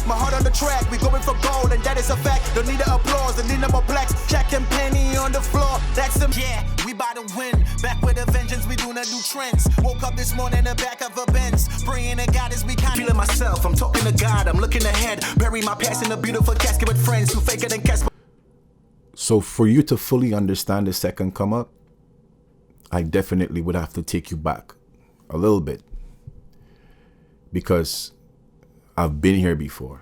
My heart on the track, we going for gold, and that is a fact. Don't need the applause, don't need no more plaques. Jack and Penny on the floor, that's them. Yeah, we about to win. Back with a vengeance, we do not do trends. Woke up this morning in the back of a Benz, praying to God as we kind. Feeling myself, I'm talking to God, I'm looking ahead. Bury my past in a beautiful casket with friends who faker than Casper. So for you to fully understand the second come up, I definitely would have to take you back a little bit, because I've been here before,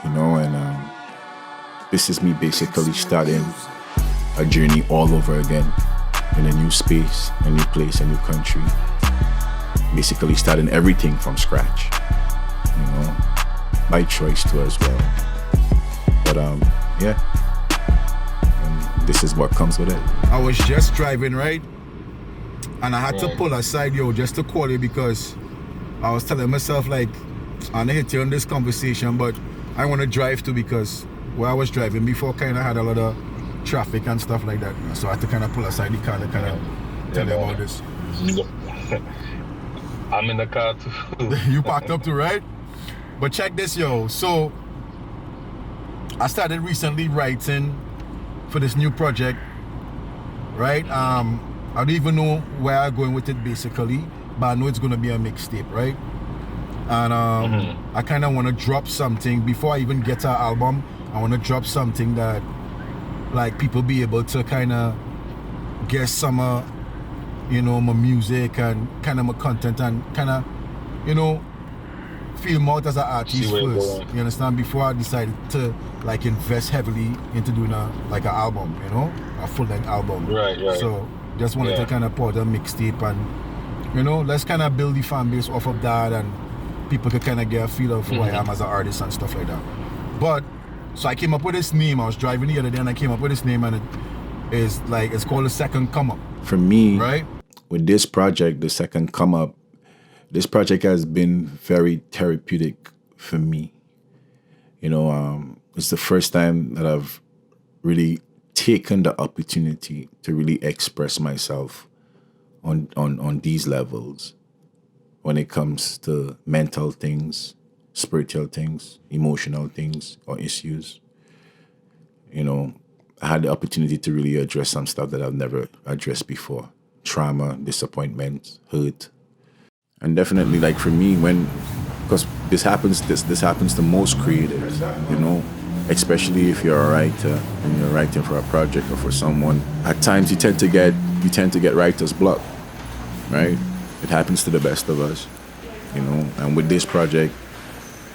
you know, and this is me basically starting a journey all over again in a new space, a new place, a new country, basically starting everything from scratch, you know, by choice too as well. But yeah, and this is what comes with it. I was just driving, right? And I had to pull aside, yo, just to call you, because I was telling myself, like, I'm gonna hit you on this conversation, but I want to drive too, because where I was driving before kind of had a lot of traffic and stuff like that. So I had to kind of pull aside the car to kind of tell you about this. I'm in the car too. You packed up too, right? But check this, yo. So I started recently writing for this new project, right? I don't even know where I'm going with it basically, but I know it's gonna be a mixtape, right? And I kind of want to drop something before I even get an album. I want to drop something that, like, people be able to kind of guess some, you know, my music and kind of my content, and kind of, you know, feel more as an artist first. You understand? Before I decided to, like, invest heavily into doing like an album, you know, a full-length album. Right. So just wanted to kind of put a mixtape, and, you know, let's kind of build the fan base off of that, and people could kind of get a feel of who I am as an artist and stuff like that. But so I came up with this name. I was driving the other day and I came up with this name, and it is like, it's called The Second Come Up. For me, right, with this project, The Second Come Up, this project has been very therapeutic for me. You know, it's the first time that I've really taken the opportunity to really express myself on these levels, when it comes to mental things, spiritual things, emotional things, or issues. You know, I had the opportunity to really address some stuff that I've never addressed before. Trauma, disappointment, hurt. And definitely, like, for me, because this happens to most creatives, you know, especially if you're a writer and you're writing for a project or for someone. At times you tend to get writer's block, right? It happens to the best of us, you know. And with this project,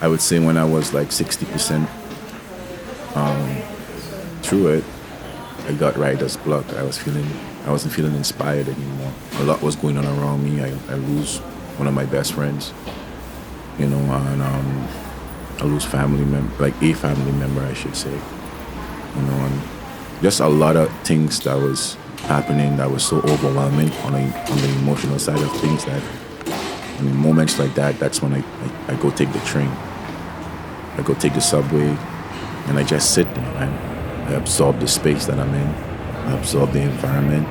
I would say when I was like 60% through it, I got writer's block. I wasn't feeling inspired anymore. A lot was going on around me. I lose one of my best friends, you know, and I lose a family member, I should say, you know, and just a lot of things that was happening that was so overwhelming on the emotional side of things, that in moments like that, that's when I go take the train, I go take the subway, and I just sit there, and I absorb the space that I'm in, I absorb the environment,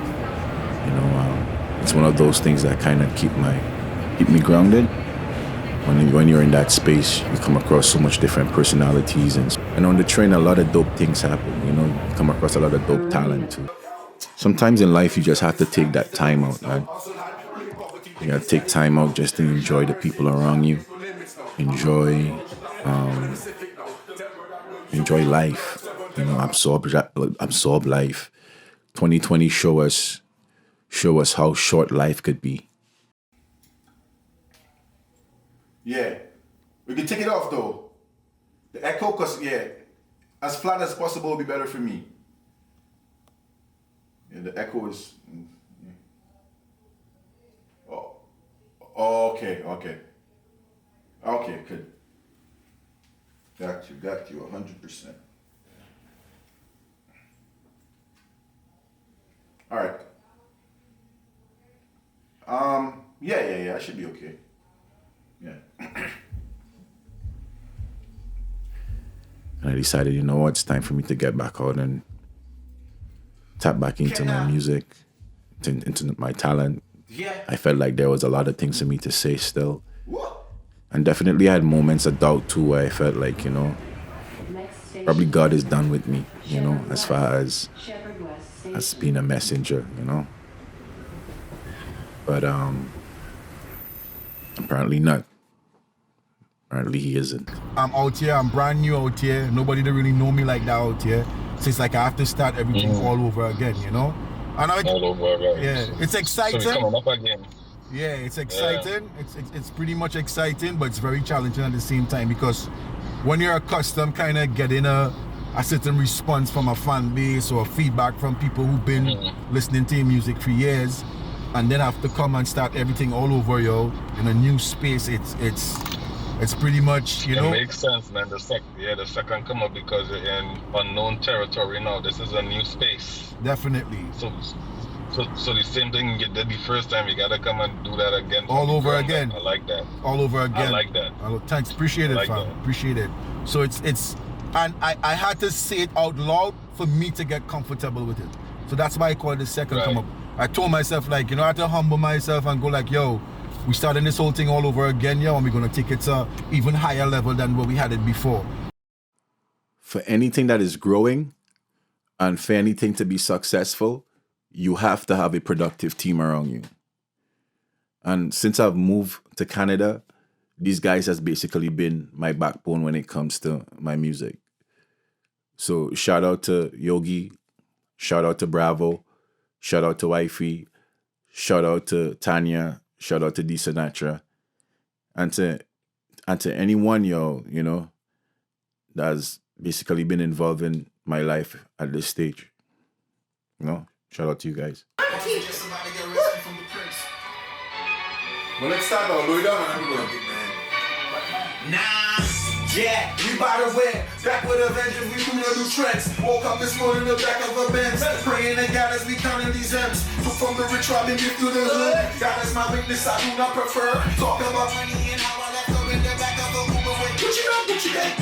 you know. It's one of those things that kind of keep me grounded. When you're in that space, you come across so much different personalities, and on the train, a lot of dope things happen, you know. You come across a lot of dope talent too. Sometimes in life, you just have to take that time out, man. You gotta take time out just to enjoy the people around you, enjoy life, you know, absorb life. 2020 show us how short life could be. Yeah, we can take it off though. The echo, cause as flat as possible will be better for me. Yeah, the echo is. Oh, okay, good. Got you, 100%. All right. Yeah, I should be okay. Yeah. And I decided, you know what, it's time for me to get back out and tap back into my music, into my talent. I felt like there was a lot of things for me to say still. And definitely I had moments of doubt too, where I felt like, you know, probably God is done with me, you know, as far as being a messenger, you know. But apparently not. Apparently he isn't. I'm out here, I'm brand new out here. Nobody don't really know me like that out here. So it's like I have to start everything all over again, you know? And all over again. Yeah, it's exciting. So we're coming up again. Yeah, it's exciting. Yeah. It's pretty much exciting, but it's very challenging at the same time, because when you're accustomed kind of getting a certain response from a fan base or feedback from people who've been listening to your music for years, and then have to come and start everything all over, in a new space, it's pretty much, you know. It makes sense, man. The second come up, because you're in unknown territory now. This is a new space. Definitely. So the same thing you did the first time, you gotta come and do that again. All over again. I like that. All over again. I like that. Thanks, appreciate it, fam. Appreciate it. So it's, and I had to say it out loud for me to get comfortable with it. So that's why I call it the second come up. I told myself, like, you know, I had to humble myself and go like, yo, we starting this whole thing all over again, and we're gonna take it to even higher level than where we had it before. For anything that is growing and for anything to be successful, you have to have a productive team around you. And since I've moved to Canada, these guys has basically been my backbone when it comes to my music. So shout out to Yogi, shout out to Bravo, shout out to Wifey, shout out to Tanya, shout out to D Sinatra, and to anyone, you know, that's basically been involved in my life at this stage. You know, shout out to you guys. Well, let's start now. Load down and I'm going. Nah, yeah, we bout to win. Back with a vengeance, we do new trends. Woke up this morning in the back of a Benz, praying to God as we counting these M's. Took from the rich, robbing you through the hood. God is my weakness, I do not prefer. Talk about money and how I left her in the back of a Uber with Gucci gang.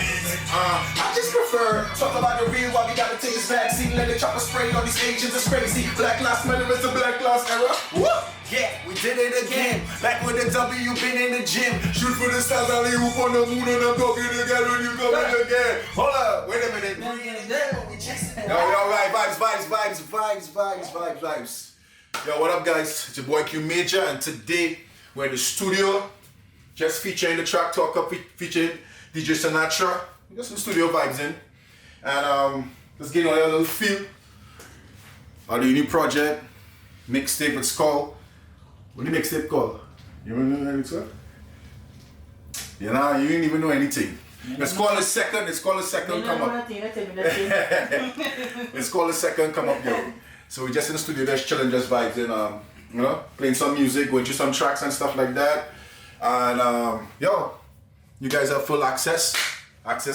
I just prefer talk about the real while we gotta take this vaccine. Let the chopper spray on these agents, it's crazy. Black lives matter, it's a black lives era. Whoop! Yeah, we did it again. Back with the W, been in the gym. Shoot for the stars, alley hoop on the moon, and I'm talking again when you come in again. Hold up, wait a minute. Yo, right, vibes. Yo, what up, guys? It's your boy Qmajur, and today we're in the studio, just featuring the track Talk Up, featuring DJ Sinatra. We got some studio vibes in, and let's get on a little feel of the new project, mixtape. It's called. What the mixtape called? You remember that mixtape? You know, you didn't even know anything. It's called a second. Come up. It's called a second. Come up, yo. So we're just in the studio, just chilling, just vibes, and you know, playing some music, going through some tracks and stuff like that. And yo, you guys have full access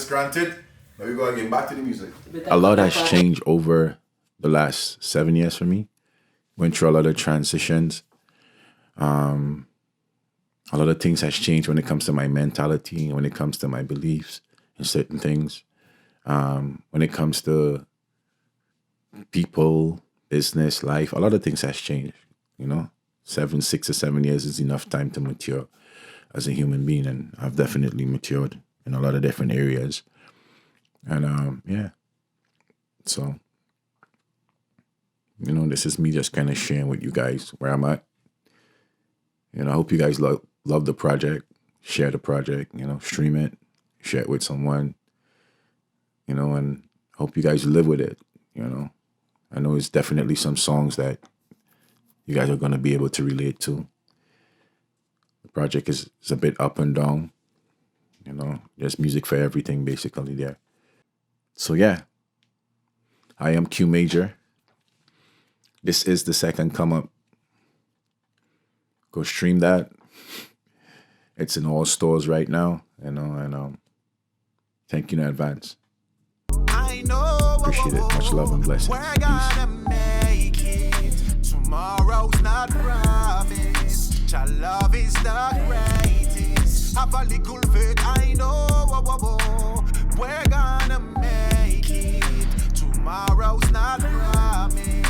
granted. Now we go again back to the music. A lot has changed over the last 7 years for me. Went through a lot of transitions. A lot of things has changed when it comes to my mentality, when it comes to my beliefs in certain things. When it comes to people, business, life, a lot of things has changed, you know. 6 or 7 years is enough time to mature as a human being, and I've definitely matured in a lot of different areas. And yeah, so, you know, this is me just kind of sharing with you guys where I'm at. You know, I hope you guys love the project, share the project, you know, stream it, share it with someone, you know, and hope you guys live with it, you know. I know it's definitely some songs that you guys are going to be able to relate to. The project is a bit up and down, you know, there's music for everything basically there. So yeah, I am Qmajur. This is the second come up. Go stream that. It's in all stores right now, you know, and thank you in advance. Appreciate it. Much love and blessings. We're gonna make it. Tomorrow's not promised. Your love is the greatest. Have a little faith, I know. We're gonna make it. Tomorrow's not promised.